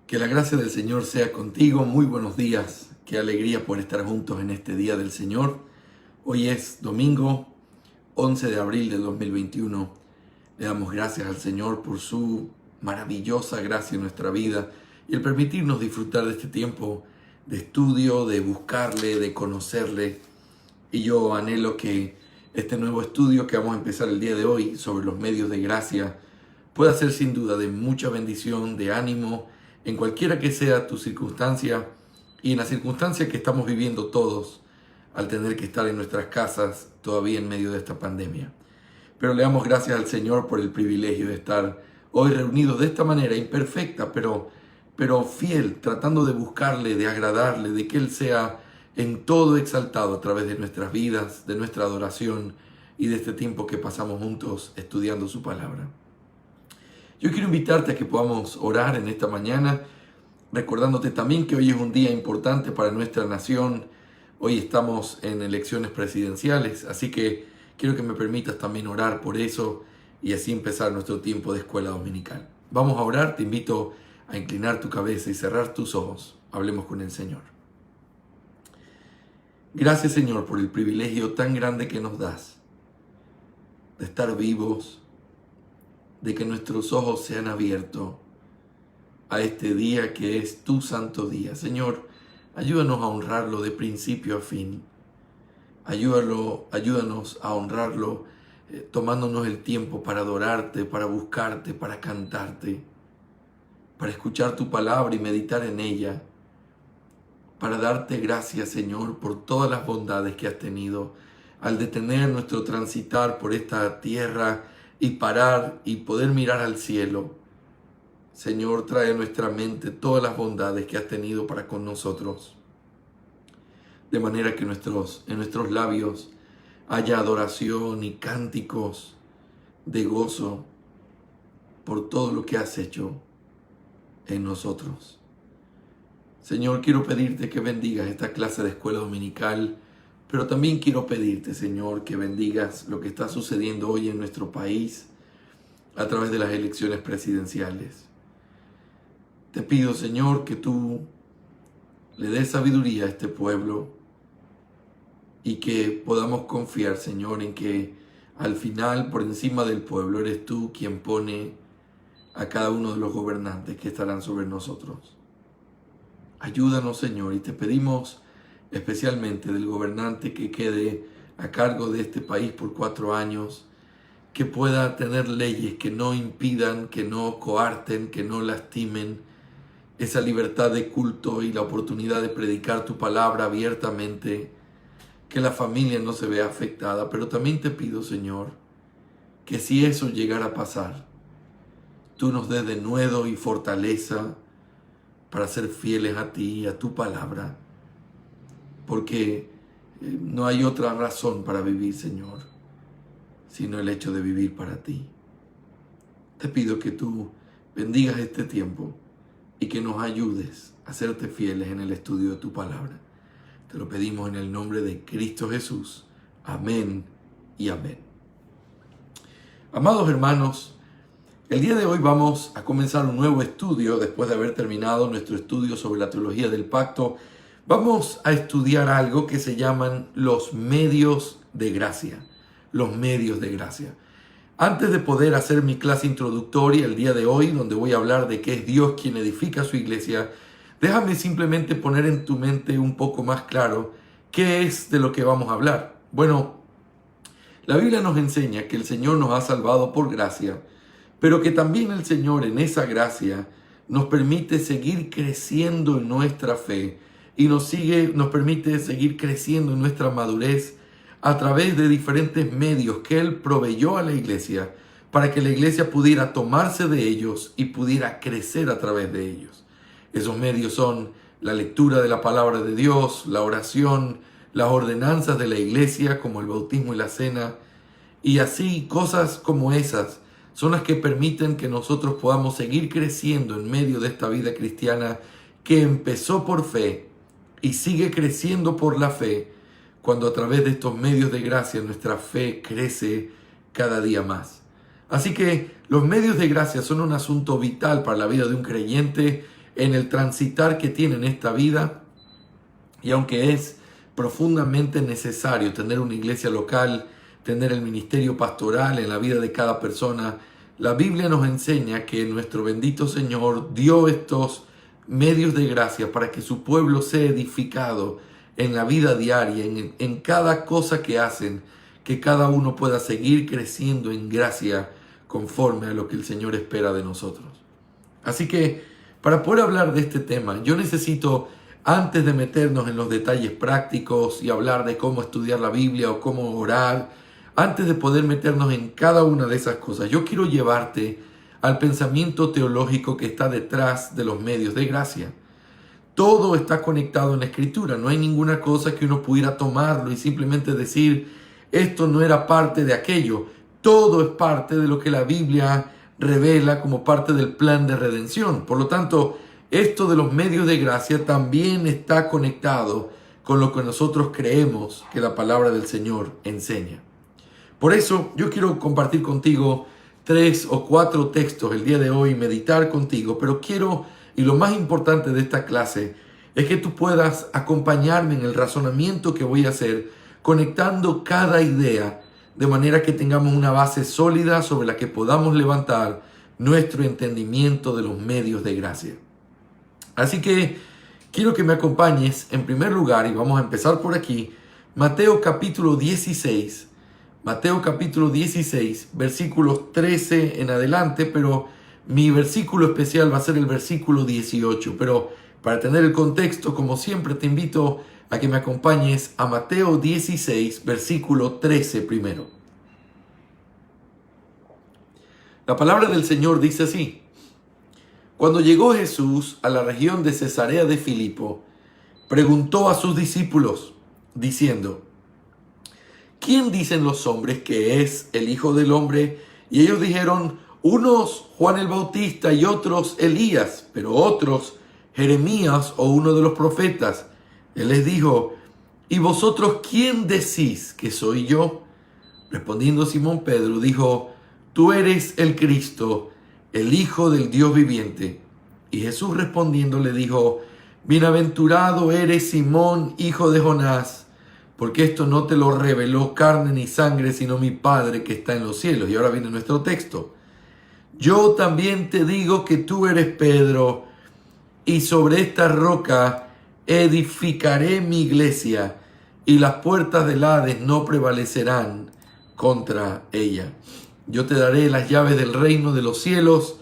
Que la gracia del Señor sea contigo. Muy buenos días. Qué alegría por estar juntos en este día del Señor. Hoy es domingo 11 de abril de 2021. Le damos gracias al Señor por su maravillosa gracia en nuestra vida y el permitirnos disfrutar de este tiempo de estudio, de buscarle, de conocerle. Y yo anhelo que este nuevo estudio que vamos a empezar el día de hoy sobre los medios de gracia pueda ser sin duda de mucha bendición, de ánimo, en cualquiera que sea tu circunstancia y en la circunstancia que estamos viviendo todos al tener que estar en nuestras casas todavía en medio de esta pandemia. Pero le damos gracias al Señor por el privilegio de estar hoy reunidos de esta manera imperfecta, pero fiel, tratando de buscarle, de agradarle, de que Él sea en todo exaltado a través de nuestras vidas, de nuestra adoración y de este tiempo que pasamos juntos estudiando su palabra. Yo quiero invitarte a que podamos orar en esta mañana, recordándote también que hoy es un día importante para nuestra nación. Hoy estamos en elecciones presidenciales, así que quiero que me permitas también orar por eso y así empezar nuestro tiempo de escuela dominical. Vamos a orar, te invito a inclinar tu cabeza y cerrar tus ojos. Hablemos con el Señor. Gracias, Señor, por el privilegio tan grande que nos das de estar vivos, de que nuestros ojos se han abierto a este día que es tu santo día. Señor, ayúdanos a honrarlo de principio a fin. Ayúdanos a honrarlo tomándonos el tiempo para adorarte, para buscarte, para cantarte, para escuchar tu palabra y meditar en ella, para darte gracias, Señor, por todas las bondades que has tenido al detener nuestro transitar por esta tierra y parar y poder mirar al cielo. Señor, trae a nuestra mente todas las bondades que has tenido para con nosotros, de manera que en nuestros labios haya adoración y cánticos de gozo por todo lo que has hecho en nosotros. Señor, quiero pedirte que bendigas esta clase de escuela dominical, pero también quiero pedirte, Señor, que bendigas lo que está sucediendo hoy en nuestro país a través de las elecciones presidenciales. Te pido, Señor, que tú le des sabiduría a este pueblo y que podamos confiar, Señor, en que al final, por encima del pueblo, eres tú quien pone a cada uno de los gobernantes que estarán sobre nosotros. Ayúdanos, Señor, y te pedimos especialmente del gobernante que quede a cargo de este país por 4 años, que pueda tener leyes que no impidan, que no coarten, que no lastimen esa libertad de culto y la oportunidad de predicar tu palabra abiertamente, que la familia no se vea afectada. Pero también te pido, Señor, que si eso llegara a pasar, tú nos des denuedo y fortaleza para ser fieles a ti y a tu palabra, porque no hay otra razón para vivir, Señor, sino el hecho de vivir para ti. Te pido que tú bendigas este tiempo y que nos ayudes a serte fieles en el estudio de tu palabra. Te lo pedimos en el nombre de Cristo Jesús. Amén y amén. Amados hermanos, el día de hoy vamos a comenzar un nuevo estudio después de haber terminado nuestro estudio sobre la teología del pacto. Vamos a estudiar algo que se llaman los medios de gracia. Los medios de gracia. Antes de poder hacer mi clase introductoria el día de hoy, donde voy a hablar de que es Dios quien edifica su iglesia, déjame simplemente poner en tu mente un poco más claro qué es de lo que vamos a hablar. Bueno, la Biblia nos enseña que el Señor nos ha salvado por gracia, pero que también el Señor en esa gracia nos permite seguir creciendo en nuestra fe y nos permite seguir creciendo en nuestra madurez a través de diferentes medios que Él proveyó a la iglesia para que la iglesia pudiera tomarse de ellos y pudiera crecer a través de ellos. Esos medios son la lectura de la palabra de Dios, la oración, las ordenanzas de la iglesia como el bautismo y la cena, y así cosas como esas son las que permiten que nosotros podamos seguir creciendo en medio de esta vida cristiana que empezó por fe y sigue creciendo por la fe, cuando a través de estos medios de gracia nuestra fe crece cada día más. Así que los medios de gracia son un asunto vital para la vida de un creyente en el transitar que tiene en esta vida. Y aunque es profundamente necesario tener una iglesia local, tener el ministerio pastoral en la vida de cada persona, la Biblia nos enseña que nuestro bendito Señor dio estos medios de gracia para que su pueblo sea edificado en la vida diaria, en cada cosa que hacen, que cada uno pueda seguir creciendo en gracia conforme a lo que el Señor espera de nosotros. Así que para poder hablar de este tema, yo necesito, antes de meternos en los detalles prácticos y hablar de cómo estudiar la Biblia o cómo orar, antes de poder meternos en cada una de esas cosas, yo quiero llevarte al pensamiento teológico que está detrás de los medios de gracia. Todo está conectado en la Escritura. No hay ninguna cosa que uno pudiera tomarlo y simplemente decir, esto no era parte de aquello. Todo es parte de lo que la Biblia revela como parte del plan de redención. Por lo tanto, esto de los medios de gracia también está conectado con lo que nosotros creemos que la palabra del Señor enseña. Por eso yo quiero compartir contigo 3 o 4 textos el día de hoy, meditar contigo, pero quiero, y lo más importante de esta clase, es que tú puedas acompañarme en el razonamiento que voy a hacer, conectando cada idea, de manera que tengamos una base sólida sobre la que podamos levantar nuestro entendimiento de los medios de gracia. Así que quiero que me acompañes en primer lugar, y vamos a empezar por aquí, Mateo capítulo 16, versículos 13 en adelante, pero mi versículo especial va a ser el versículo 18. Pero para tener el contexto, como siempre, te invito a que me acompañes a Mateo 16, versículo 13 primero. La palabra del Señor dice así: Cuando llegó Jesús a la región de Cesarea de Filipo, preguntó a sus discípulos, diciendo: ¿Quién dicen los hombres que es el Hijo del Hombre? Y ellos dijeron, unos Juan el Bautista y otros Elías, pero otros Jeremías o uno de los profetas. Él les dijo, ¿y vosotros quién decís que soy yo? Respondiendo Simón Pedro, dijo, tú eres el Cristo, el Hijo del Dios viviente. Y Jesús respondiendo le dijo, bienaventurado eres Simón, hijo de Jonás, porque esto no te lo reveló carne ni sangre, sino mi Padre que está en los cielos. Y ahora viene nuestro texto. Yo también te digo que tú eres Pedro, y sobre esta roca edificaré mi iglesia, y las puertas del Hades no prevalecerán contra ella. Yo te daré las llaves del reino de los cielos,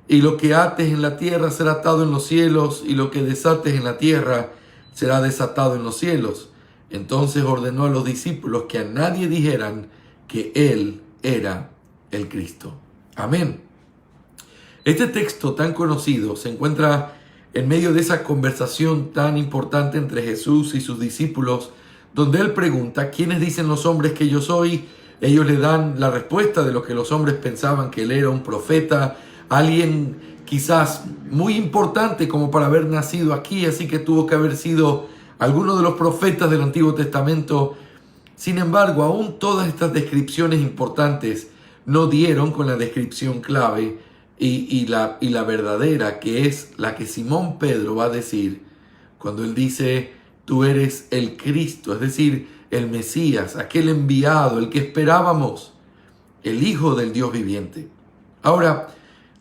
y lo que ates en la tierra será atado en los cielos, y lo que desates en la tierra será desatado en los cielos. Entonces ordenó a los discípulos que a nadie dijeran que Él era el Cristo. Amén. Este texto tan conocido se encuentra en medio de esa conversación tan importante entre Jesús y sus discípulos, donde Él pregunta, ¿quiénes dicen los hombres que yo soy? Ellos le dan la respuesta de lo que los hombres pensaban, que Él era un profeta, alguien quizás muy importante como para haber nacido aquí, así que tuvo que haber sido algunos de los profetas del Antiguo Testamento. Sin embargo, aún todas estas descripciones importantes no dieron con la descripción clave y la verdadera, que es la que Simón Pedro va a decir cuando él dice, tú eres el Cristo, es decir, el Mesías, aquel enviado, el que esperábamos, el Hijo del Dios viviente. Ahora,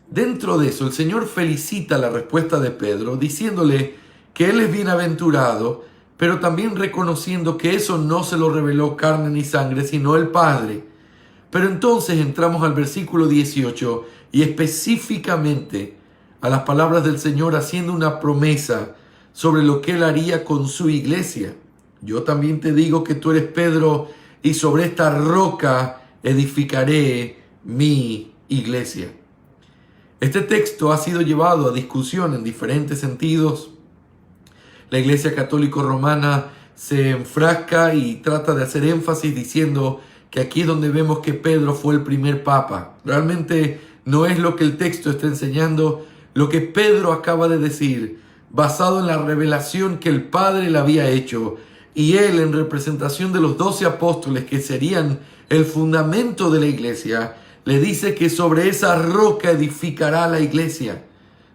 dentro de eso, el Señor felicita la respuesta de Pedro, diciéndole que él es bienaventurado, pero también reconociendo que eso no se lo reveló carne ni sangre, sino el Padre. Pero entonces entramos al versículo 18 y específicamente a las palabras del Señor haciendo una promesa sobre lo que Él haría con su iglesia. Yo también te digo que tú eres Pedro y sobre esta roca edificaré mi iglesia. Este texto ha sido llevado a discusión en diferentes sentidos. La Iglesia Católica Romana se enfrasca y trata de hacer énfasis diciendo que aquí es donde vemos que Pedro fue el primer papa. Realmente no es lo que el texto está enseñando. Lo que Pedro acaba de decir, basado en la revelación que el Padre le había hecho, y él en representación de los 12 apóstoles que serían el fundamento de la iglesia, le dice que sobre esa roca edificará la iglesia.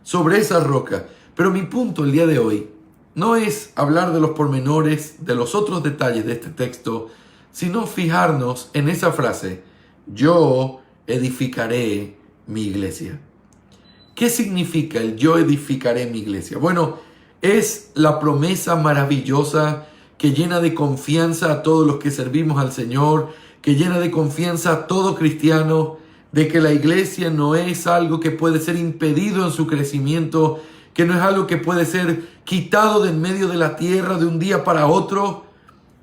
Sobre esa roca. Pero mi punto el día de hoy no es hablar de los pormenores, de los otros detalles de este texto, sino fijarnos en esa frase: yo edificaré mi iglesia. ¿Qué significa el yo edificaré mi iglesia? Bueno, es la promesa maravillosa que llena de confianza a todos los que servimos al Señor, que llena de confianza a todo cristiano, de que la iglesia no es algo que puede ser impedido en su crecimiento, que no es algo que puede ser quitado de en medio de la tierra de un día para otro,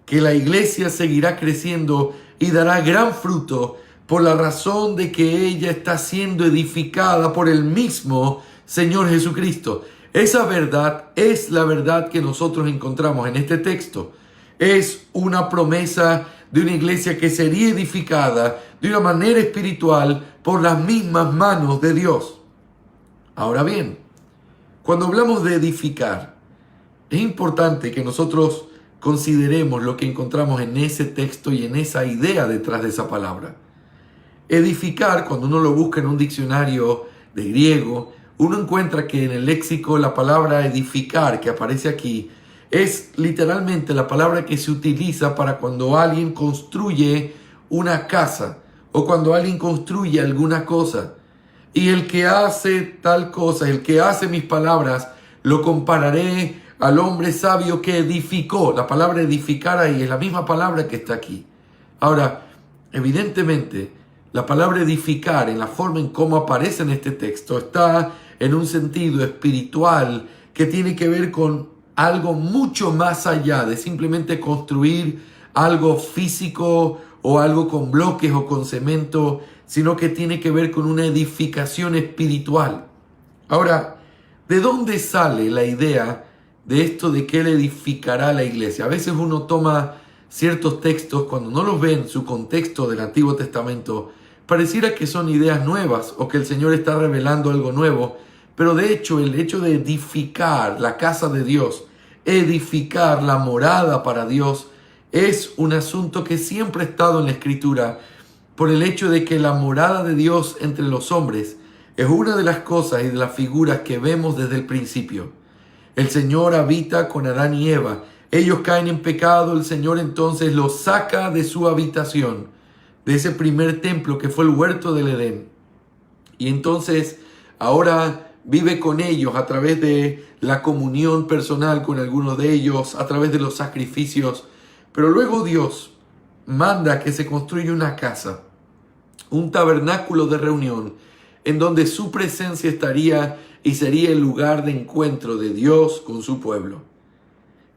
que la iglesia seguirá creciendo y dará gran fruto por la razón de que ella está siendo edificada por el mismo Señor Jesucristo. Esa verdad es la verdad que nosotros encontramos en este texto. Es una promesa de una iglesia que sería edificada de una manera espiritual por las mismas manos de Dios. Ahora bien, cuando hablamos de edificar, es importante que nosotros consideremos lo que encontramos en ese texto y en esa idea detrás de esa palabra. Edificar, cuando uno lo busca en un diccionario de griego, uno encuentra que en el léxico la palabra edificar que aparece aquí es literalmente la palabra que se utiliza para cuando alguien construye una casa o cuando alguien construye alguna cosa. Y el que hace tal cosa, el que hace mis palabras, lo compararé al hombre sabio que edificó. La palabra edificar ahí es la misma palabra que está aquí. Ahora, evidentemente, la palabra edificar en la forma en cómo aparece en este texto está en un sentido espiritual que tiene que ver con algo mucho más allá de simplemente construir algo físico o algo con bloques o con cemento, sino que tiene que ver con una edificación espiritual. Ahora, ¿de dónde sale la idea de esto de que Él edificará la iglesia? A veces uno toma ciertos textos, cuando no los ve en su contexto del Antiguo Testamento, pareciera que son ideas nuevas o que el Señor está revelando algo nuevo, pero de hecho el hecho de edificar la casa de Dios, edificar la morada para Dios, es un asunto que siempre ha estado en la Escritura, por el hecho de que la morada de Dios entre los hombres es una de las cosas y de las figuras que vemos desde el principio. El Señor habita con Adán y Eva. Ellos caen en pecado, el Señor entonces los saca de su habitación, de ese primer templo que fue el huerto del Edén. Y entonces ahora vive con ellos a través de la comunión personal con algunos de ellos, a través de los sacrificios. Pero luego Dios manda que se construya una casa, un tabernáculo de reunión, en donde su presencia estaría y sería el lugar de encuentro de Dios con su pueblo.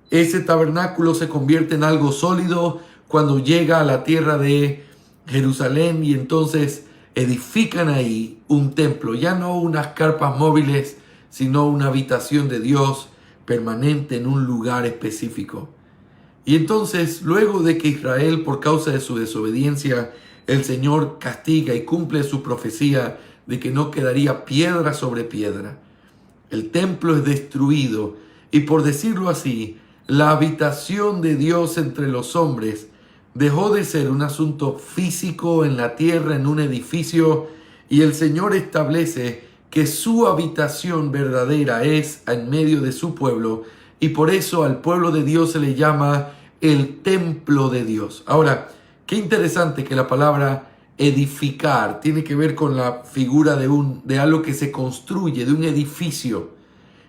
Ese tabernáculo se convierte en algo sólido cuando llega a la tierra de Jerusalén y entonces edifican ahí un templo, ya no unas carpas móviles, sino una habitación de Dios permanente en un lugar específico. Y entonces, luego de que Israel, por causa de su desobediencia, el Señor castiga y cumple su profecía de que no quedaría piedra sobre piedra, el templo es destruido y, por decirlo así, la habitación de Dios entre los hombres dejó de ser un asunto físico en la tierra, en un edificio, y el Señor establece que su habitación verdadera es en medio de su pueblo, y por eso al pueblo de Dios se le llama el templo de Dios. Ahora, qué interesante que la palabra edificar tiene que ver con la figura de algo que se construye, de un edificio.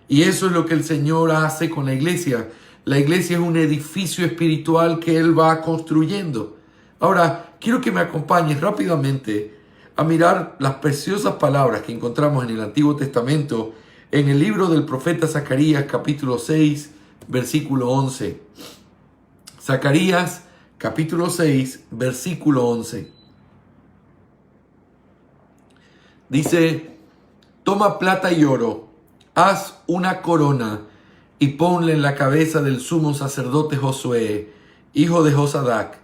Y eso es lo que el Señor hace con la iglesia. La iglesia es un edificio espiritual que Él va construyendo. Ahora, quiero que me acompañes rápidamente a mirar las preciosas palabras que encontramos en el Antiguo Testamento, en el libro del profeta Zacarías, capítulo 6, versículo 11. Zacarías, capítulo 6, versículo 11. Dice: toma plata y oro, haz una corona y ponla en la cabeza del sumo sacerdote Josué, hijo de Josadac,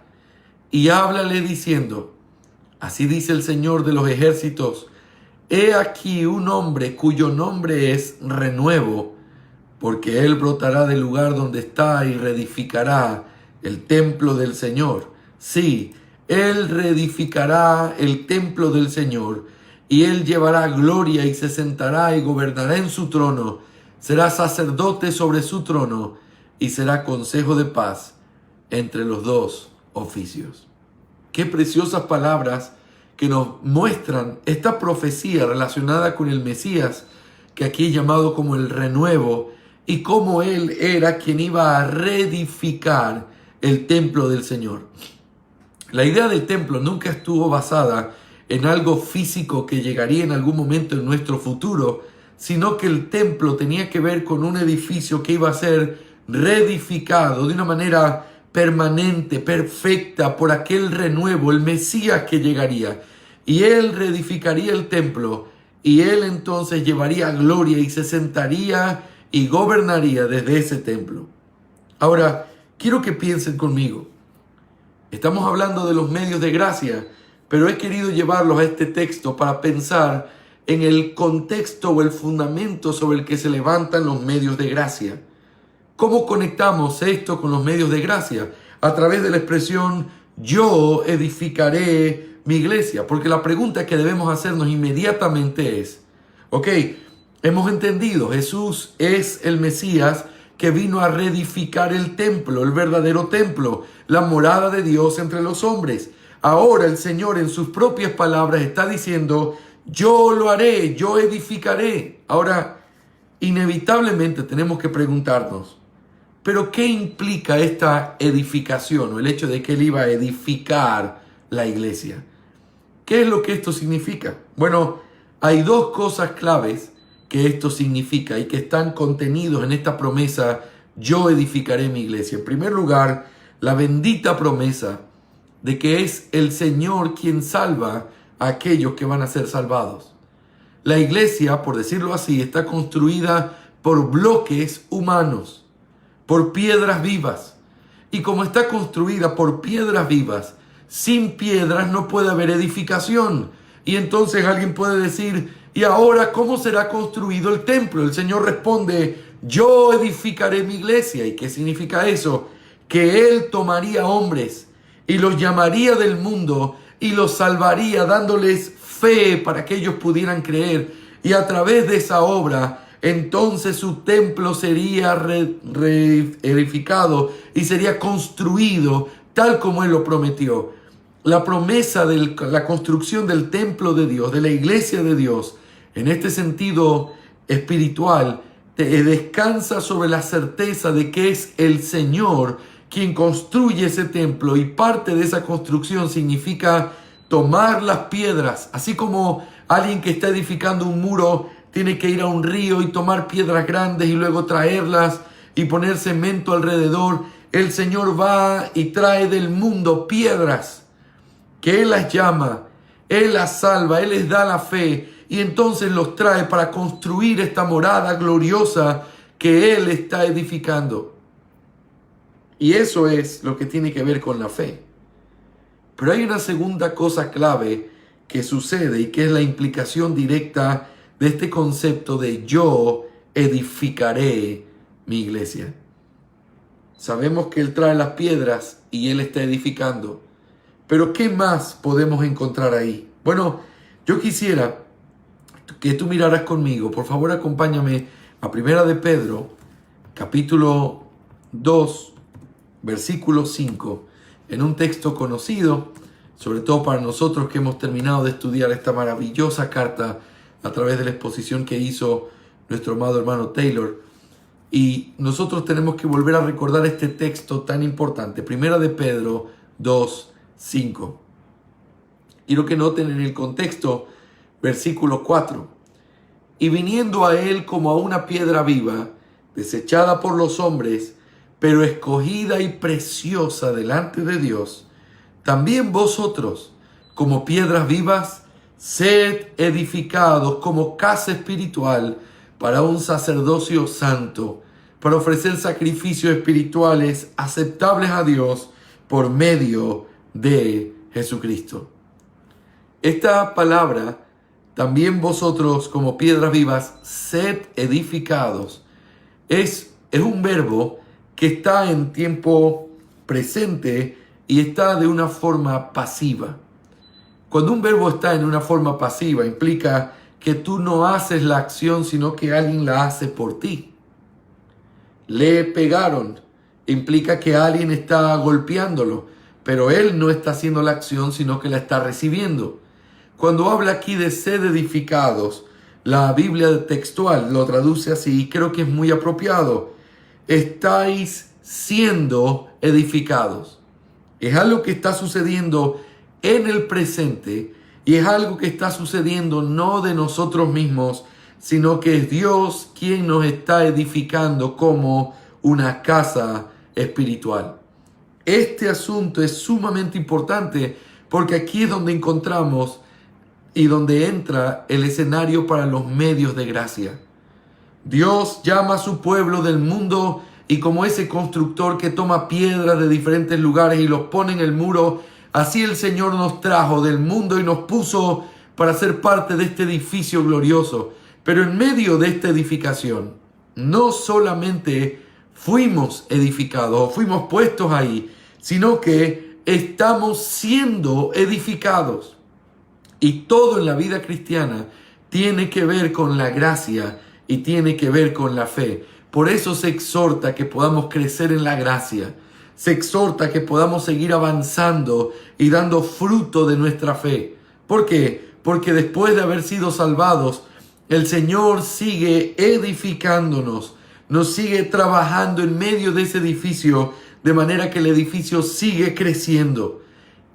y háblale diciendo: así dice el Señor de los ejércitos, he aquí un hombre cuyo nombre es Renuevo, porque él brotará del lugar donde está y reedificará el templo del Señor. Sí, él reedificará el templo del Señor, y él llevará gloria y se sentará y gobernará en su trono. será sacerdote sobre su trono y será consejo de paz entre los dos oficios. Qué preciosas palabras que nos muestran esta profecía relacionada con el Mesías, que aquí es llamado como el renuevo, y cómo él era quien iba a reedificar el templo del Señor. La idea del templo nunca estuvo basada en algo físico que llegaría en algún momento en nuestro futuro, sino que el templo tenía que ver con un edificio que iba a ser reedificado de una manera permanente, perfecta, por aquel renuevo, el Mesías que llegaría. Y él reedificaría el templo, y él entonces llevaría gloria y se sentaría y gobernaría desde ese templo. Ahora, quiero que piensen conmigo. Estamos hablando de los medios de gracia, pero he querido llevarlos a este texto para pensar en el contexto o el fundamento sobre el que se levantan los medios de gracia. ¿Cómo conectamos esto con los medios de gracia? A través de la expresión yo edificaré mi iglesia. Porque la pregunta que debemos hacernos inmediatamente es, ok, hemos entendido, Jesús es el Mesías que vino a reedificar el templo, el verdadero templo, la morada de Dios entre los hombres. Ahora el Señor en sus propias palabras está diciendo, yo lo haré, yo edificaré. Ahora, inevitablemente tenemos que preguntarnos, ¿pero qué implica esta edificación o el hecho de que Él iba a edificar la iglesia? ¿Qué es lo que esto significa? Bueno, hay dos cosas claves que esto significa y que están contenidos en esta promesa, yo edificaré mi iglesia. En primer lugar, la bendita promesa de que es el Señor quien salva a aquellos que van a ser salvados. La iglesia, por decirlo así, está construida por bloques humanos, por piedras vivas. Y como está construida por piedras vivas, sin piedras no puede haber edificación. Y entonces alguien puede decir, ¿y ahora cómo será construido el templo? El Señor responde, yo edificaré mi iglesia. ¿Y qué significa eso? Que Él tomaría hombres y los llamaría del mundo y los salvaría dándoles fe para que ellos pudieran creer. Y a través de esa obra, entonces su templo sería reedificado y sería construido tal como Él lo prometió. La promesa de la construcción del templo de Dios, de la iglesia de Dios, en este sentido espiritual, descansa sobre la certeza de que es el Señor quien construye ese templo, y parte de esa construcción significa tomar las piedras, así como alguien que está edificando un muro tiene que ir a un río y tomar piedras grandes y luego traerlas y poner cemento alrededor. El Señor va y trae del mundo piedras que Él las llama, Él las salva, Él les da la fe y entonces los trae para construir esta morada gloriosa que Él está edificando. Y eso es lo que tiene que ver con la fe. Pero hay una segunda cosa clave que sucede y que es la implicación directa de este concepto de yo edificaré mi iglesia. Sabemos que Él trae las piedras y Él está edificando. Pero ¿qué más podemos encontrar ahí? Bueno, yo quisiera que tú miraras conmigo. Por favor, acompáñame a Primera de Pedro, capítulo 2, versículo 5, en un texto conocido, sobre todo para nosotros que hemos terminado de estudiar esta maravillosa carta a través de la exposición que hizo nuestro amado hermano Taylor. Y nosotros tenemos que volver a recordar este texto tan importante. Primera de Pedro 2, 5. Quiero que noten en el contexto, versículo 4. Y viniendo a Él como a una piedra viva, desechada por los hombres, pero escogida y preciosa delante de Dios, también vosotros, como piedras vivas, sed edificados como casa espiritual para un sacerdocio santo, para ofrecer sacrificios espirituales aceptables a Dios por medio de Jesucristo. Esta palabra, también vosotros como piedras vivas, sed edificados, es un verbo que está en tiempo presente y está de una forma pasiva. Cuando un verbo está en una forma pasiva, implica que tú no haces la acción, sino que alguien la hace por ti. Le pegaron. Implica que alguien está golpeándolo, pero él no está haciendo la acción, sino que la está recibiendo. Cuando habla aquí de ser edificados, la Biblia textual lo traduce así y creo que es muy apropiado. Estáis siendo edificados. Es algo que está sucediendo en el presente y es algo que está sucediendo no de nosotros mismos, sino que es Dios quien nos está edificando como una casa espiritual. Este asunto es sumamente importante porque aquí es donde encontramos y donde entra el escenario para los medios de gracia. Dios llama a su pueblo del mundo y como ese constructor que toma piedras de diferentes lugares y los pone en el muro, así el Señor nos trajo del mundo y nos puso para ser parte de este edificio glorioso. Pero en medio de esta edificación, no solamente fuimos edificados o fuimos puestos ahí, sino que estamos siendo edificados. Y todo en la vida cristiana tiene que ver con la gracia y tiene que ver con la fe. Por eso se exhorta que podamos crecer en la gracia. Se exhorta que podamos seguir avanzando y dando fruto de nuestra fe. ¿Por qué? Porque después de haber sido salvados, el Señor sigue edificándonos, nos sigue trabajando en medio de ese edificio, de manera que el edificio sigue creciendo.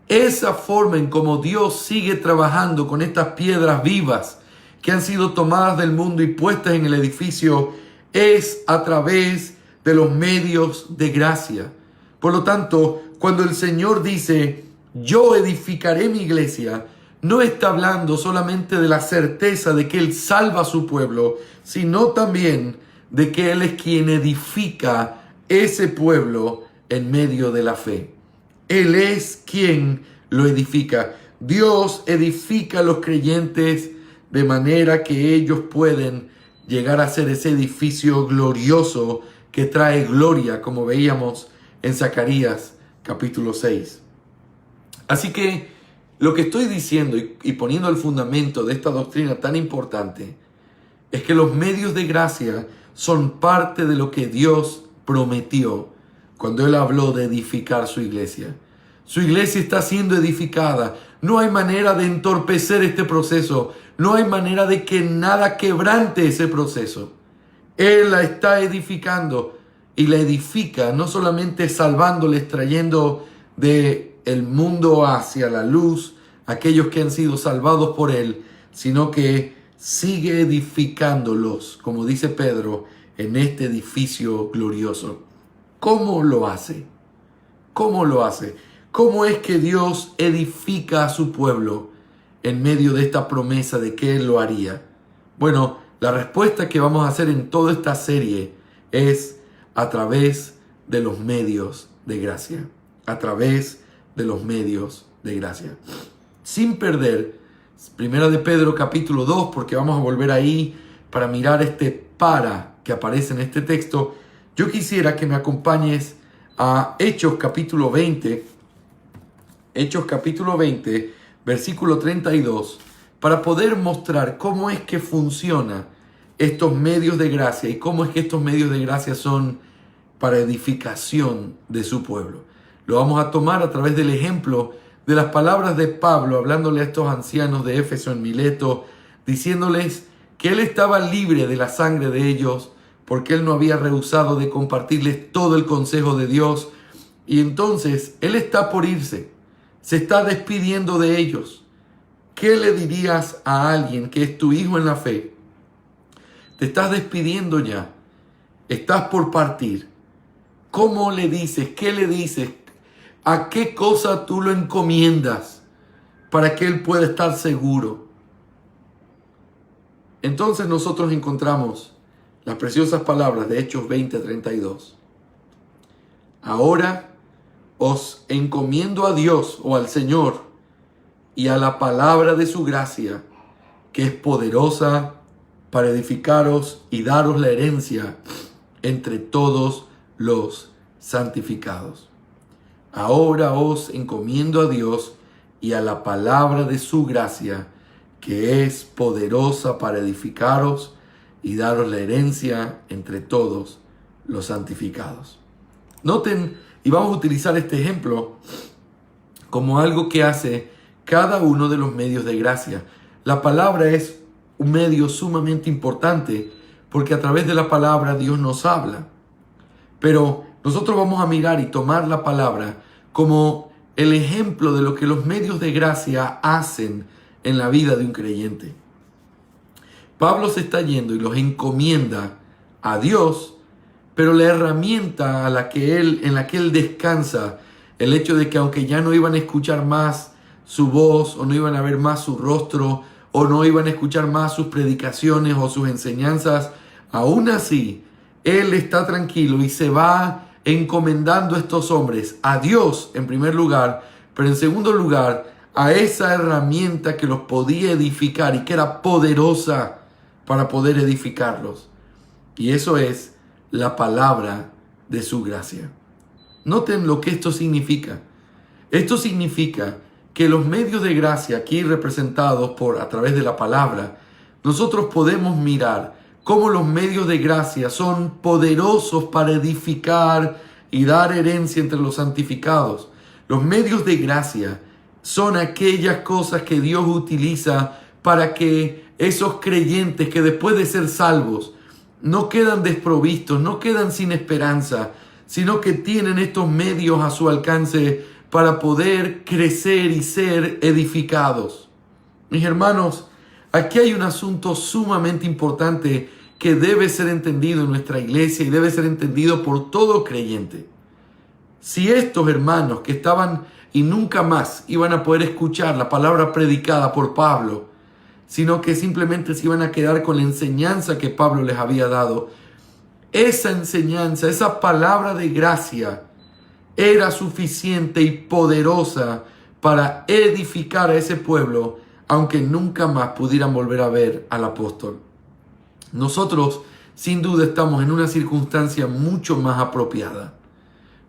Esa forma en cómo Dios sigue trabajando con estas piedras vivas que han sido tomadas del mundo y puestas en el edificio es a través de los medios de gracia. Por lo tanto, cuando el Señor dice, yo edificaré mi iglesia, no está hablando solamente de la certeza de que Él salva a su pueblo, sino también de que Él es quien edifica ese pueblo en medio de la fe. Él es quien lo edifica. Dios edifica a los creyentes de manera que ellos pueden llegar a ser ese edificio glorioso que trae gloria, como veíamos en Zacarías capítulo 6. Así que lo que estoy diciendo y poniendo el fundamento de esta doctrina tan importante es que los medios de gracia son parte de lo que Dios prometió cuando Él habló de edificar su iglesia. Su iglesia está siendo edificada. No hay manera de entorpecer este proceso. No hay manera de que nada quebrante ese proceso. Él la está edificando y la edifica no solamente salvándoles, trayendo del mundo hacia la luz aquellos que han sido salvados por Él, sino que sigue edificándolos, como dice Pedro, en este edificio glorioso. ¿Cómo lo hace? ¿Cómo lo hace? ¿Cómo es que Dios edifica a su pueblo en medio de esta promesa de que Él lo haría? Bueno, la respuesta que vamos a hacer en toda esta serie es a través de los medios de gracia. A través de los medios de gracia. Sin perder, 1 de Pedro capítulo 2, porque vamos a volver ahí para mirar este para que aparece en este texto. Yo quisiera que me acompañes a Hechos capítulo 20, versículo 32, para poder mostrar cómo es que funcionan estos medios de gracia y cómo es que estos medios de gracia son para edificación de su pueblo. Lo vamos a tomar a través del ejemplo de las palabras de Pablo, hablándole a estos ancianos de Éfeso en Mileto, diciéndoles que él estaba libre de la sangre de ellos, porque él no había rehusado de compartirles todo el consejo de Dios. Y entonces él está por irse, se está despidiendo de ellos. ¿Qué le dirías a alguien que es tu hijo en la fe? Te estás despidiendo ya, estás por partir. ¿Cómo le dices? ¿Qué le dices? ¿A qué cosa tú lo encomiendas para que él pueda estar seguro? Entonces nosotros encontramos las preciosas palabras de Hechos 20:32. Ahora os encomiendo a Dios o al Señor y a la palabra de su gracia, que es poderosa para edificaros y daros la herencia entre todos los santificados. Ahora os encomiendo a Dios y a la palabra de su gracia, que es poderosa para edificaros y daros la herencia entre todos los santificados. Noten, y vamos a utilizar este ejemplo como algo que hace cada uno de los medios de gracia. La palabra es un medio sumamente importante porque a través de la palabra Dios nos habla. Pero nosotros vamos a mirar y tomar la palabra como el ejemplo de lo que los medios de gracia hacen en la vida de un creyente. Pablo se está yendo y los encomienda a Dios, pero la herramienta en la que él descansa, el hecho de que aunque ya no iban a escuchar más su voz, o no iban a ver más su rostro, o no iban a escuchar más sus predicaciones o sus enseñanzas, aún así, él está tranquilo y se va encomendando a estos hombres, a Dios en primer lugar, pero en segundo lugar, a esa herramienta que los podía edificar y que era poderosa para poder edificarlos. Y eso es la palabra de su gracia. Noten lo que esto significa. Esto significa que los medios de gracia aquí representados a través de la palabra, nosotros podemos mirar cómo los medios de gracia son poderosos para edificar y dar herencia entre los santificados. Los medios de gracia son aquellas cosas que Dios utiliza para que esos creyentes que después de ser salvos no quedan desprovistos, no quedan sin esperanza, sino que tienen estos medios a su alcance para poder crecer y ser edificados. Mis hermanos, aquí hay un asunto sumamente importante que debe ser entendido en nuestra iglesia y debe ser entendido por todo creyente. Si estos hermanos que estaban y nunca más iban a poder escuchar la palabra predicada por Pablo, sino que simplemente se iban a quedar con la enseñanza que Pablo les había dado, esa enseñanza, esa palabra de gracia era suficiente y poderosa para edificar a ese pueblo, aunque nunca más pudieran volver a ver al apóstol. Nosotros, sin duda, estamos en una circunstancia mucho más apropiada.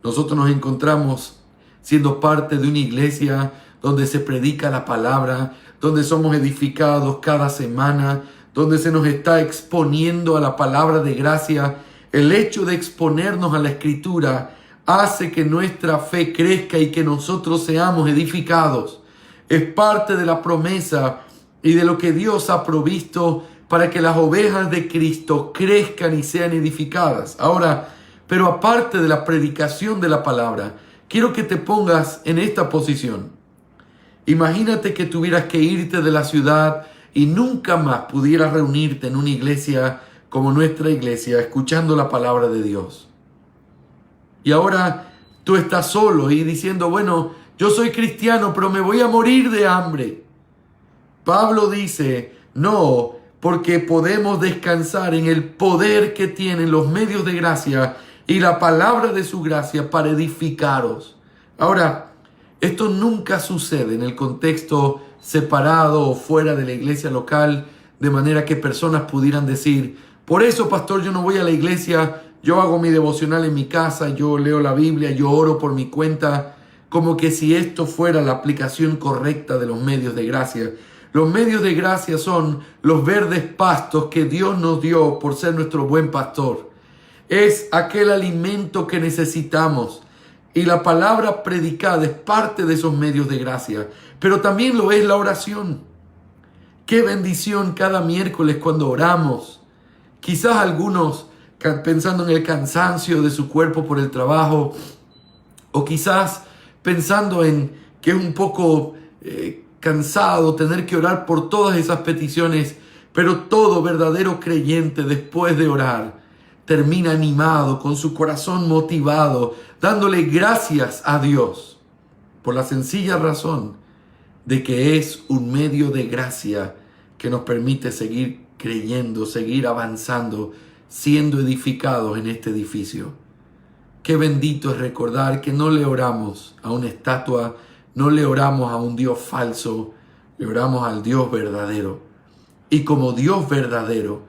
Nosotros nos encontramos siendo parte de una iglesia donde se predica la palabra, donde somos edificados cada semana, donde se nos está exponiendo a la palabra de gracia. El hecho de exponernos a la Escritura hace que nuestra fe crezca y que nosotros seamos edificados. Es parte de la promesa y de lo que Dios ha provisto para que las ovejas de Cristo crezcan y sean edificadas. Ahora, pero aparte de la predicación de la palabra, quiero que te pongas en esta posición. Imagínate que tuvieras que irte de la ciudad y nunca más pudieras reunirte en una iglesia como nuestra iglesia, escuchando la palabra de Dios. Y ahora tú estás solo y diciendo, bueno, yo soy cristiano, pero me voy a morir de hambre. Pablo dice, no, porque podemos descansar en el poder que tienen los medios de gracia y la palabra de su gracia para edificaros. Ahora, esto nunca sucede en el contexto separado o fuera de la iglesia local, de manera que personas pudieran decir, por eso, pastor, yo no voy a la iglesia, yo hago mi devocional en mi casa, yo leo la Biblia, yo oro por mi cuenta, como que si esto fuera la aplicación correcta de los medios de gracia. Los medios de gracia son los verdes pastos que Dios nos dio por ser nuestro buen pastor. Es aquel alimento que necesitamos. Y la palabra predicada es parte de esos medios de gracia. Pero también lo es la oración. Qué bendición cada miércoles cuando oramos. Quizás algunos pensando en el cansancio de su cuerpo por el trabajo. O quizás pensando en que es un poco cansado tener que orar por todas esas peticiones. Pero todo verdadero creyente después de orar termina animado, con su corazón motivado, dándole gracias a Dios por la sencilla razón de que es un medio de gracia que nos permite seguir creyendo, seguir avanzando, siendo edificados en este edificio. Qué bendito es recordar que no le oramos a una estatua, no le oramos a un Dios falso, le oramos al Dios verdadero. Y como Dios verdadero,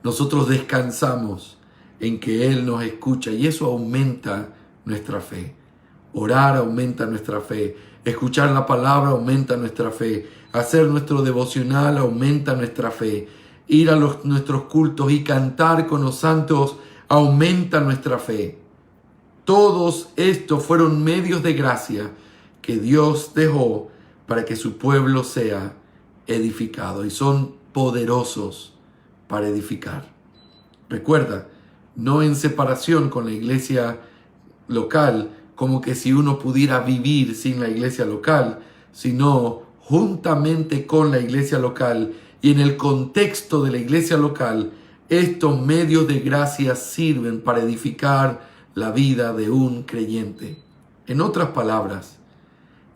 nosotros descansamos en que Él nos escucha y eso aumenta nuestra fe. Orar aumenta nuestra fe. Escuchar la palabra aumenta nuestra fe. Hacer nuestro devocional aumenta nuestra fe. Ir a nuestros cultos y cantar con los santos aumenta nuestra fe. Todos estos fueron medios de gracia que Dios dejó para que su pueblo sea edificado, y son poderosos para edificar. Recuerda, no en separación con la iglesia local, como que si uno pudiera vivir sin la iglesia local, sino juntamente con la iglesia local, y en el contexto de la iglesia local, estos medios de gracia sirven para edificar la vida de un creyente. En otras palabras,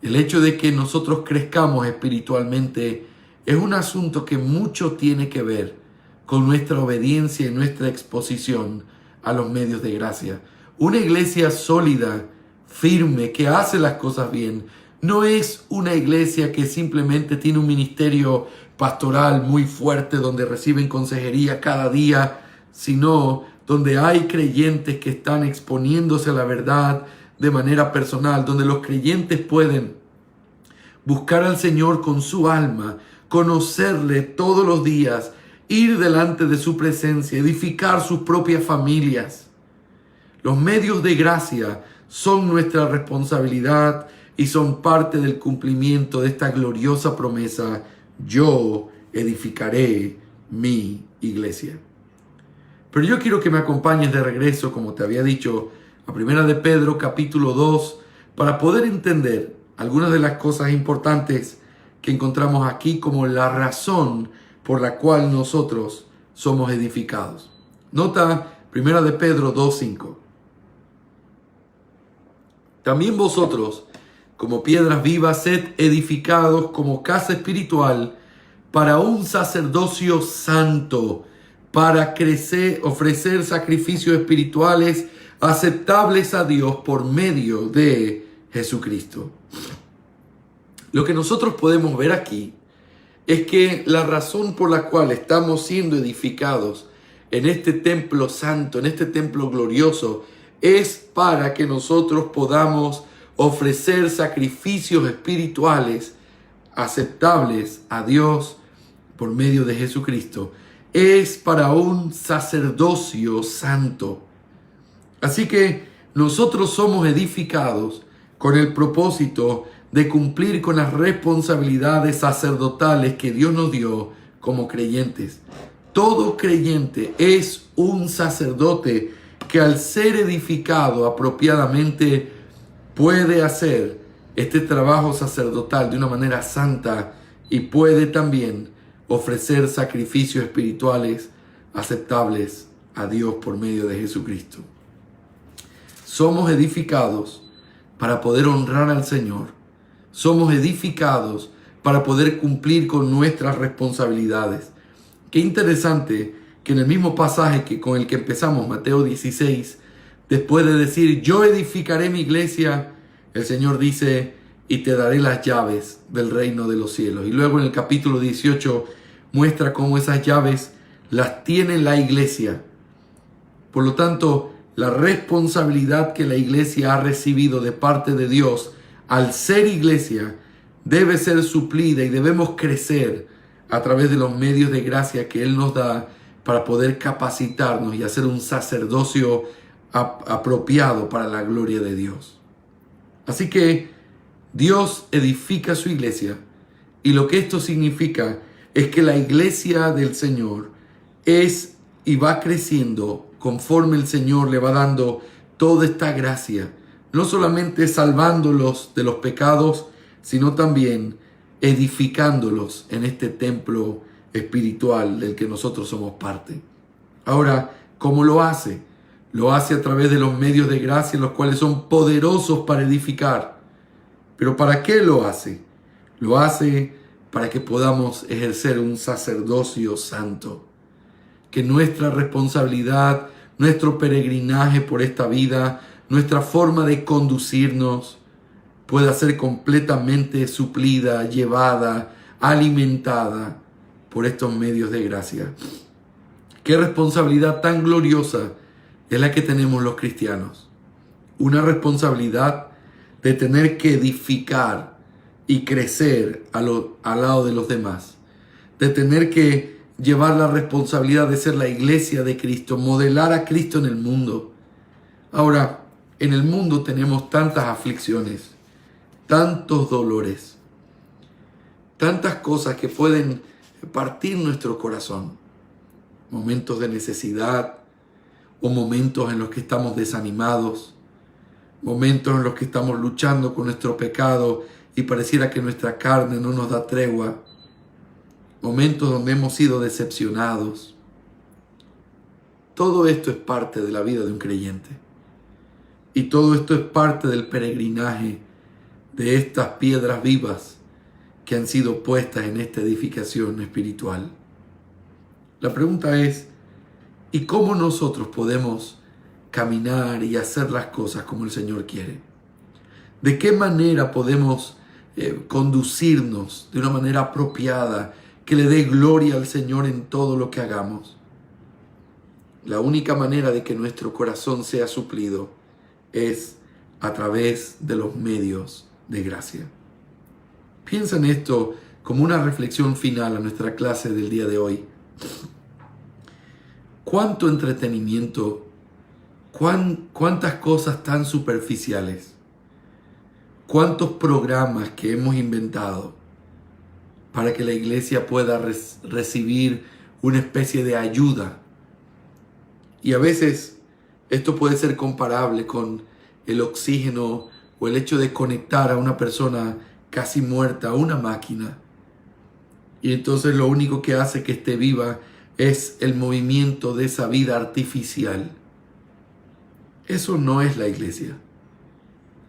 el hecho de que nosotros crezcamos espiritualmente es un asunto que mucho tiene que ver con nuestra obediencia y nuestra exposición a los medios de gracia. Una iglesia sólida, firme, que hace las cosas bien, no es una iglesia que simplemente tiene un ministerio pastoral muy fuerte donde reciben consejería cada día, sino donde hay creyentes que están exponiéndose a la verdad de manera personal, donde los creyentes pueden buscar al Señor con su alma, conocerle todos los días, ir delante de su presencia, edificar sus propias familias. Los medios de gracia son nuestra responsabilidad y son parte del cumplimiento de esta gloriosa promesa: yo edificaré mi iglesia. Pero yo quiero que me acompañes de regreso, como te había dicho, a 1 de Pedro capítulo 2, para poder entender algunas de las cosas importantes que encontramos aquí como la razón por la cual nosotros somos edificados. Nota 1 de Pedro 2:5. También vosotros, como piedras vivas, sed edificados como casa espiritual para un sacerdocio santo, para crecer, ofrecer sacrificios espirituales aceptables a Dios por medio de Jesucristo. Lo que nosotros podemos ver aquí es que la razón por la cual estamos siendo edificados en este templo santo, en este templo glorioso, es para que nosotros podamos ofrecer sacrificios espirituales aceptables a Dios por medio de Jesucristo. Es para un sacerdocio santo. Así que nosotros somos edificados con el propósito de cumplir con las responsabilidades sacerdotales que Dios nos dio como creyentes. Todo creyente es un sacerdote que, al ser edificado apropiadamente, puede hacer este trabajo sacerdotal de una manera santa y puede también ofrecer sacrificios espirituales aceptables a Dios por medio de Jesucristo. Somos edificados para poder honrar al Señor. Somos edificados para poder cumplir con nuestras responsabilidades. Qué interesante que en el mismo pasaje con el que empezamos, Mateo 16, después de decir, yo edificaré mi iglesia, el Señor dice, y te daré las llaves del reino de los cielos. Y luego en el capítulo 18 muestra cómo esas llaves las tiene la iglesia. Por lo tanto, la responsabilidad que la iglesia ha recibido de parte de Dios al ser iglesia debe ser suplida y debemos crecer a través de los medios de gracia que Él nos da para poder capacitarnos y hacer un sacerdocio apropiado para la gloria de Dios. Así que Dios edifica su iglesia, y lo que esto significa es que la iglesia del Señor es y va creciendo conforme el Señor le va dando toda esta gracia, no solamente salvándolos de los pecados, sino también edificándolos en este templo espiritual del que nosotros somos parte. Ahora, ¿cómo lo hace? Lo hace a través de los medios de gracia, los cuales son poderosos para edificar. ¿Pero para qué lo hace? Lo hace para que podamos ejercer un sacerdocio santo. Que nuestra responsabilidad, nuestro peregrinaje por esta vida, nuestra forma de conducirnos pueda ser completamente suplida, llevada, alimentada por estos medios de gracia. Qué responsabilidad tan gloriosa es la que tenemos los cristianos. Una responsabilidad de tener que edificar y crecer al lado de los demás. De tener que llevar la responsabilidad de ser la iglesia de Cristo, modelar a Cristo en el mundo. Ahora, en el mundo tenemos tantas aflicciones, tantos dolores, tantas cosas que pueden partir nuestro corazón. Momentos de necesidad o momentos en los que estamos desanimados, momentos en los que estamos luchando con nuestro pecado y pareciera que nuestra carne no nos da tregua, momentos donde hemos sido decepcionados. Todo esto es parte de la vida de un creyente. Y todo esto es parte del peregrinaje de estas piedras vivas que han sido puestas en esta edificación espiritual. La pregunta es, ¿y cómo nosotros podemos caminar y hacer las cosas como el Señor quiere? ¿De qué manera podemos conducirnos de una manera apropiada que le dé gloria al Señor en todo lo que hagamos? La única manera de que nuestro corazón sea suplido es a través de los medios de gracia. Piensa en esto como una reflexión final a nuestra clase del día de hoy. ¿Cuánto entretenimiento, cuántas cosas tan superficiales, cuántos programas que hemos inventado para que la iglesia pueda recibir una especie de ayuda? Y a veces esto puede ser comparable con el oxígeno o el hecho de conectar a una persona casi muerta a una máquina. Y entonces lo único que hace que esté viva es el movimiento de esa vida artificial. Eso no es la iglesia.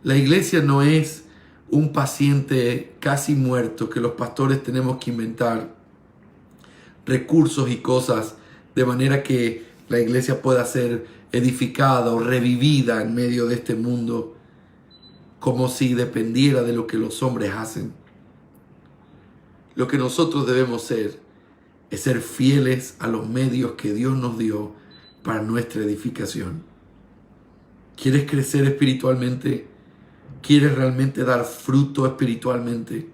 La iglesia no es un paciente casi muerto que los pastores tenemos que inventar recursos y cosas de manera que la iglesia pueda ser edificada o revivida en medio de este mundo como si dependiera de lo que los hombres hacen. Lo que nosotros debemos ser es ser fieles a los medios que Dios nos dio para nuestra edificación. ¿Quieres crecer espiritualmente? ¿Quieres realmente dar fruto espiritualmente?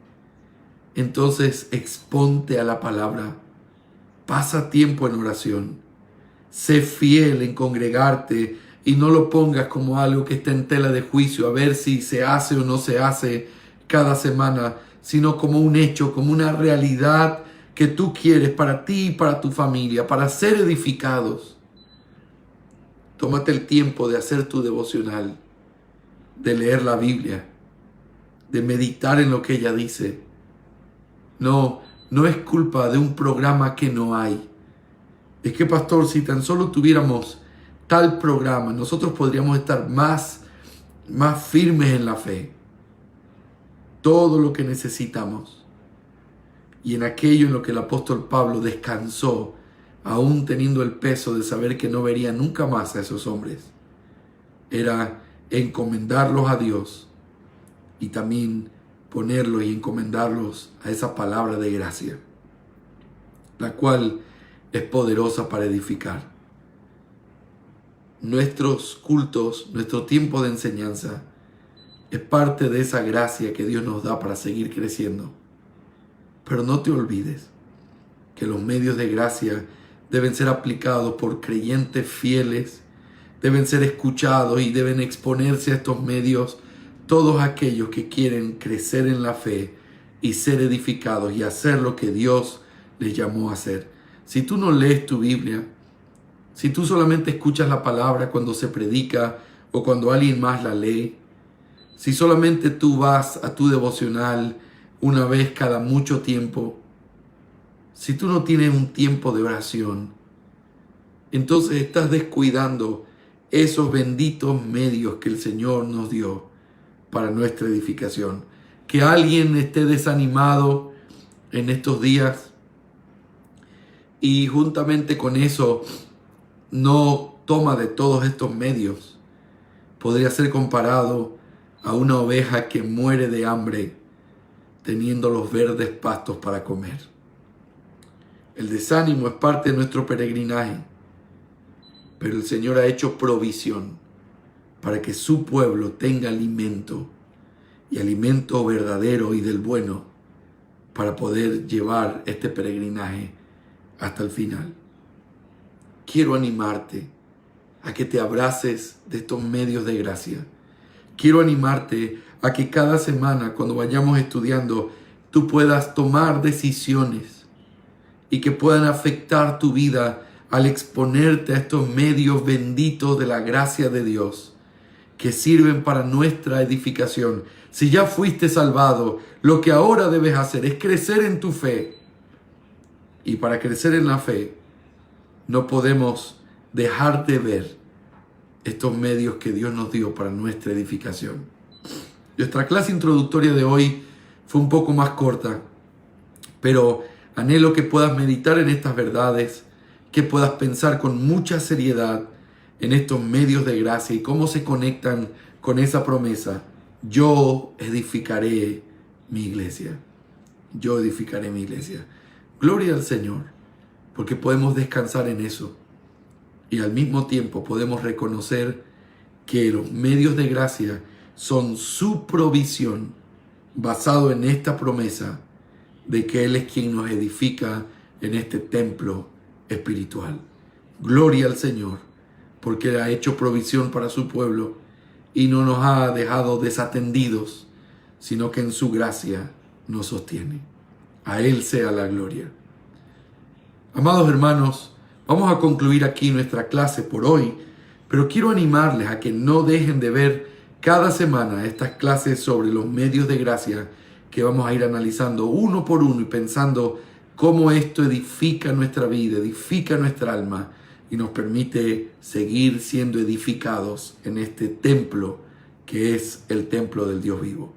Entonces exponte a la palabra. Pasa tiempo en oración. Sé fiel en congregarte y no lo pongas como algo que está en tela de juicio a ver si se hace o no se hace cada semana, sino como un hecho, como una realidad que tú quieres para ti y para tu familia, para ser edificados. Tómate el tiempo de hacer tu devocional, de leer la Biblia, de meditar en lo que ella dice. No es culpa de un programa que no hay. Es que, pastor, si tan solo tuviéramos tal programa, nosotros podríamos estar más firmes en la fe. Todo lo que necesitamos. Y en aquello en lo que el apóstol Pablo descansó, aún teniendo el peso de saber que no vería nunca más a esos hombres, era encomendarlos a Dios y también ponerlos y encomendarlos a esa palabra de gracia, la cual es poderosa para edificar. Nuestros cultos, nuestro tiempo de enseñanza, es parte de esa gracia que Dios nos da para seguir creciendo. Pero no te olvides que los medios de gracia deben ser aplicados por creyentes fieles, deben ser escuchados y deben exponerse a estos medios todos aquellos que quieren crecer en la fe y ser edificados y hacer lo que Dios les llamó a hacer. Si tú no lees tu Biblia, si tú solamente escuchas la palabra cuando se predica o cuando alguien más la lee, si solamente tú vas a tu devocional una vez cada mucho tiempo, si tú no tienes un tiempo de oración, entonces estás descuidando esos benditos medios que el Señor nos dio para nuestra edificación. Que alguien esté desanimado en estos días y juntamente con eso no toma de todos estos medios, podría ser comparado a una oveja que muere de hambre teniendo los verdes pastos para comer. El desánimo es parte de nuestro peregrinaje, pero el Señor ha hecho provisión para que su pueblo tenga alimento, y alimento verdadero y del bueno, para poder llevar este peregrinaje hasta el final. Quiero animarte a que te abraces de estos medios de gracia. Quiero animarte a que cada semana, cuando vayamos estudiando, tú puedas tomar decisiones y que puedan afectar tu vida al exponerte a estos medios benditos de la gracia de Dios, que sirven para nuestra edificación. Si ya fuiste salvado, lo que ahora debes hacer es crecer en tu fe. Y para crecer en la fe, no podemos dejar de ver estos medios que Dios nos dio para nuestra edificación. Nuestra clase introductoria de hoy fue un poco más corta, pero anhelo que puedas meditar en estas verdades, que puedas pensar con mucha seriedad en estos medios de gracia y cómo se conectan con esa promesa. Yo edificaré mi iglesia. Yo edificaré mi iglesia. Gloria al Señor, porque podemos descansar en eso. Y al mismo tiempo podemos reconocer que los medios de gracia son su provisión, basado en esta promesa de que Él es quien nos edifica en este templo espiritual. Gloria al Señor, porque ha hecho provisión para su pueblo y no nos ha dejado desatendidos, sino que en su gracia nos sostiene. A Él sea la gloria. Amados hermanos, vamos a concluir aquí nuestra clase por hoy, pero quiero animarles a que no dejen de ver cada semana estas clases sobre los medios de gracia que vamos a ir analizando uno por uno y pensando cómo esto edifica nuestra vida, edifica nuestra alma y nos permite seguir siendo edificados en este templo que es el templo del Dios vivo.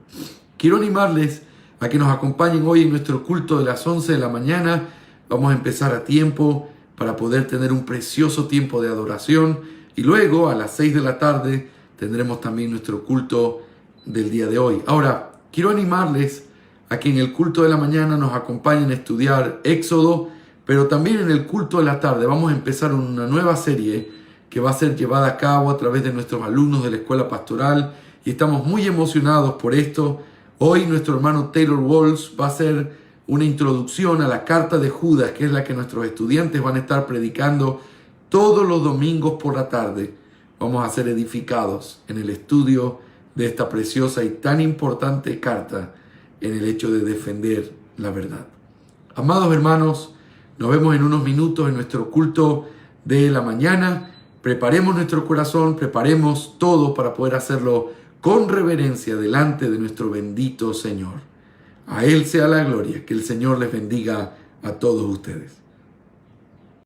Quiero animarles a que nos acompañen hoy en nuestro culto de las 11 de la mañana. Vamos a empezar a tiempo para poder tener un precioso tiempo de adoración y luego a las 6 de la tarde tendremos también nuestro culto del día de hoy. Ahora, quiero animarles a que en el culto de la mañana nos acompañen a estudiar Éxodo, pero también en el culto de la tarde vamos a empezar una nueva serie que va a ser llevada a cabo a través de nuestros alumnos de la escuela pastoral y estamos muy emocionados por esto. Hoy nuestro hermano Taylor Walsh va a hacer una introducción a la carta de Judas, que es la que nuestros estudiantes van a estar predicando todos los domingos por la tarde. Vamos a ser edificados en el estudio de esta preciosa y tan importante carta en el hecho de defender la verdad. Amados hermanos, nos vemos en unos minutos en nuestro culto de la mañana. Preparemos nuestro corazón, preparemos todo para poder hacerlo con reverencia delante de nuestro bendito Señor. A Él sea la gloria. Que el Señor les bendiga a todos ustedes.